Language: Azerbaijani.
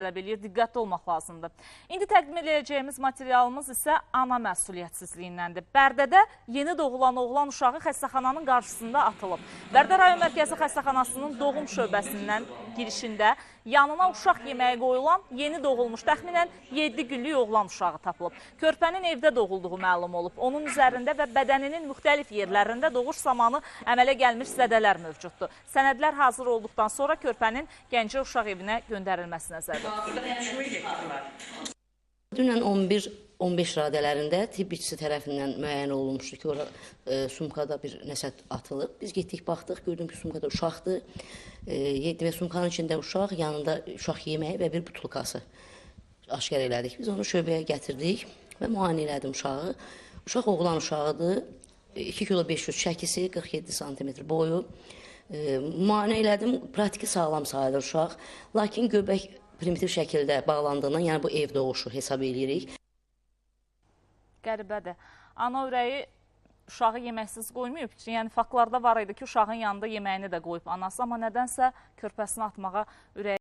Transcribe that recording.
tələb edir, diqqətli olmaq lazımdır. İndi təqdim edəcəyimiz materialımız isə ana məsuliyyətsizliyindəndir. Bərdədə yeni doğulan oğlan uşağı xəstəxananın qarşısında atılıb. Bərdə rayon mərkəzi xəstəxanasının doğum şöbəsindən girişində yanına uşaq yeməyi qoyulan yeni doğulmuş təxminən 7 günlük oğlan uşağı tapılıb. Körpənin evdə doğulduğu məlum olub. Onun üzərində və bədəninin müxtəlif yerlərində doğuş zamanı əmələ gəlmiş zədələr mövcuddur. Sənədlər hazır olduqdan sonra körpənin Gəncə uşaq evinə göndərilməsi nəzərdə. Dünən 11-15 radələrində tibb işçisi tərəfindən müəyyən olunmuşdu ki, orada sumkada bir nəsə atılıb. Biz getdik, baxdıq, gördüm ki, sumkada uşaqdır. Və sumkanın içində uşaq, yanında uşaq yeməyi və bir butulkası aşkar elədik. Biz onu şöbəyə gətirdik və müayinə elədim uşağı. Uşaq oğlan uşağıdır, 2 kilo 500 çəkisi, 47 santimetr boyu. Müayinə elədim, pratiki sağlam sayılır uşaq. Lakin göbək primitiv şəkildə bağlandığından, yəni bu ev doğuşu hesab edirik. Qəribədir. Ana ürəyi uşağı yeməksiz qoymayıb. Yəni faktlarda var idi ki, uşağın yanında yeməyini də qoyub anası, amma nədənsə körpəsini atmağa ürəyi